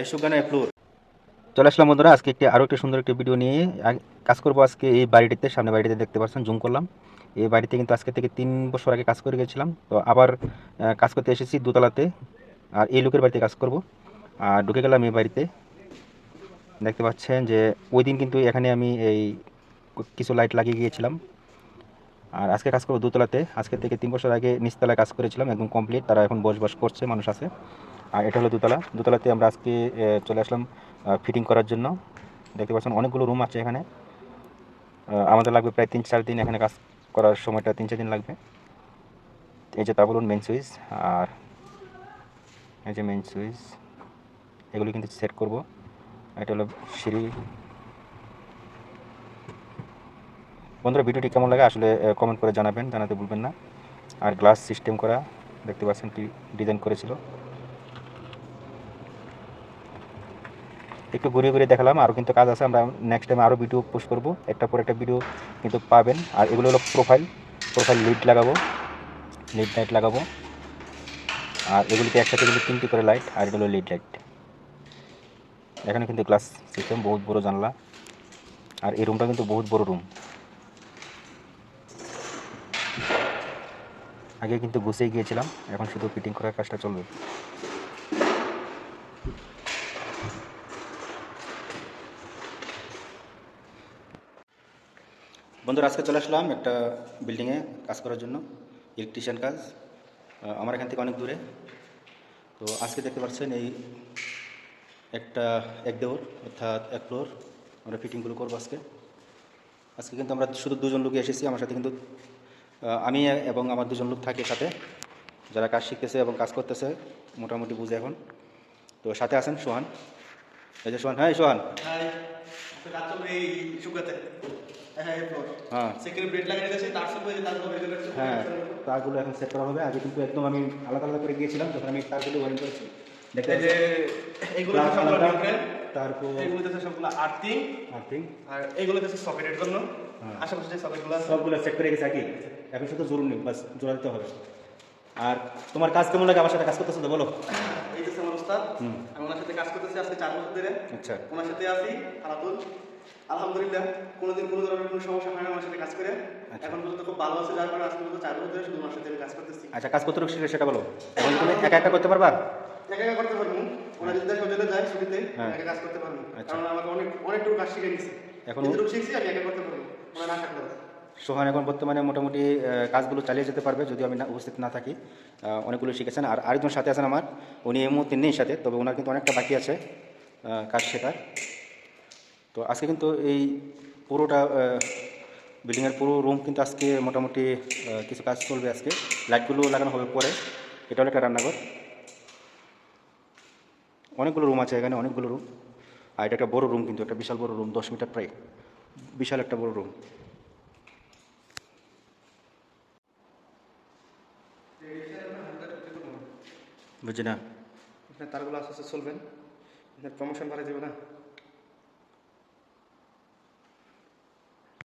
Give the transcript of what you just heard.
সুগানা floor চলে আসলাম বন্ধুরা, আজকে আরও একটি সুন্দর একটি ভিডিও নিয়ে কাজ করবো। আজকে এই বাড়িটিতে, সামনে বাড়িটিতে দেখতে পাচ্ছেন, জুম করলাম। এই বাড়িতে কিন্তু আজকে থেকে 3 বছর আগে কাজ করে গেছিলাম, তো আবার কাজ করতে এসেছি দোতলাতে। আর এই লোকের বাড়িতে কাজ করব। আর ঢুকে গেলাম এই বাড়িতে। দেখতে পাচ্ছেন যে ওই দিন কিন্তু এখানে আমি এই কিছু লাইট লাগিয়ে গিয়েছিলাম। আর আজকে কাজ করবো দোতলাতে। আজকে থেকে 3 বছর আগে নিচতলায় কাজ করেছিলাম, একদম কমপ্লিট। তারা এখন বসবাস করছে, মানুষ আছে। আর এটা হলো দোতলা। দোতলাতে আমরা আজকে চলে আসলাম ফিটিং করার জন্য। দেখতে পাচ্ছেন অনেকগুলো রুম আছে এখানে। আমাদের লাগবে প্রায় 3-4 দিন এখানে কাজ করার সময়টা, 3-4 দিন লাগবে। এই যে তা বলুন মেন সুইচ, আর এই যে মেন সুইচ, এগুলি কিন্তু সেট করব। এটা হলো সিঁড়ি। বন্ধুরা, ভিডিওটি কেমন লাগে আসলে কমেন্ট করে জানাবেন, জানাতে ভুলবেন না। আর গ্লাস সিস্টেম করা, দেখতে পাচ্ছেন কি ডিজাইন করেছিল। একটু ঘুরে ঘুরে দেখালাম, আরও কিন্তু কাজ আছে। আমরা নেক্সট টাইম আরও ভিডিও পোস্ট করব, একটা পর একটা ভিডিও কিন্তু পাবেন। আর এগুলো হলো প্রোফাইল, প্রোফাইল লিড লাগাবো, লিড লাইট লাগাবো। আর এগুলিতে একসাথে কিন্তু 3টি করে লাইট, আর এটা হলো লিড লাইট। এখানে কিন্তু গ্লাস সিস্টেম, বহুত বড় জানলা। আর এই রুমটা কিন্তু বহুত বড় রুম। আগে কিন্তু গুছিয়ে গিয়েছিলাম, এখন শুধু ফিটিং করার কাজটা চলবে। বন্ধুরা, আজকে চলে আসলাম একটা বিল্ডিংয়ে কাজ করার জন্য, ইলেকট্রিশিয়ান কাজ। আমার এখান থেকে অনেক দূরে। তো আজকে দেখতে পাচ্ছেন এই একটা এক দেওর, অর্থাৎ 1 ফ্লোর আমরা ফিটিংগুলো করবো আজকে। আজকে কিন্তু আমরা শুধু 2জন লোক এসেছি। আমার সাথে কিন্তু আমি এবং আমার 2জন লোক থাকে সাথে, যারা কাজ শিখতেছে এবং কাজ করতেছে, মোটামুটি বুঝে এখন। তো সাথে আছেন সোহান। এই যে সোহান, হ্যাঁ সোহান। হ্যাঁ হ্যাঁ, তারগুলো এখন সেট করা হবে। আগে কিন্তু একদম আমি আলাদা আলাদা করে গিয়েছিলাম, যখন আমি তারগুলো ওয়ারিং করেছি। দেখতে যে এইগুলো তারপর এগুলোতে সবগুলো আর্থিং আর্থিং, আর এইগুলো হচ্ছে সকেটের জন্য। আশেপাশে যে সকেটগুলো সবগুলো সেট করে গেছে আগে। এখন শুধু জোর নেই, বাস জোড়া দিতে হবে। আর তোমার কাজ কেমন লাগে? আমার সাথে কাজ করতেছো তো বলো। এই যে আমার ওস্তাদ, আমি ওনার সাথে কাজ করতেছি আজকে 4 বছর ধরে। আচ্ছা, ওনার সাথে আছি আলাদুল। আলহামদুলিল্লাহ, কোনোদিন কোনো ধরনের কোনো সমস্যা হয় না ওনার সাথে কাজ করে। এখন পর্যন্ত খুব ভালো আছে, যার কারণে আজ পর্যন্ত 4 বছর ধরে শুধু ওনার সাথে আমি কাজ করতেছি। আচ্ছা, কাজ কতটুকু শিখলে সেটা বলো। এখন তুমি একা একা করতে পারবা? একা একা করতে পারবো। ওনার যদি দেশ হোটেলে যায় ছুটিতে, একা কাজ করতে পারবো। কারণ আমাকে অনেকটুকু কাজ শিখে নিচ্ছে। এখন যেটুকু শিখছি আমি একা করতে পারবো, ওনার না থাকলে। সোহান এখন বর্তমানে মোটামুটি কাজগুলো চালিয়ে যেতে পারবে, যদিও আমি উপস্থিত না থাকি। অনেকগুলো শিখেছেন। আর আরেকজন সাথে আছেন আমার, উনি এই মুহূর্তে নেই সাথে, তবে ওনার কিন্তু অনেকটা বাকি আছে কাজ শেখার। তো আজকে কিন্তু এই পুরোটা বিল্ডিংয়ের পুরো রুম কিন্তু আজকে মোটামুটি কিছু কাজ চলবে আজকে। লাইটগুলো লাগানো হবে পরে। এটা হলো একটা রান্নাঘর। অনেকগুলো রুম আছে এখানে, অনেকগুলো রুম। আর এটা একটা বড় রুম, কিন্তু একটা বিশাল বড় রুম, 10 মিটার প্রায়, বিশাল একটা বড় রুম। বুঝছি না, তারগুলো আস্তে আস্তে চলবেন, প্রমোশন বাড়াই দেবে না।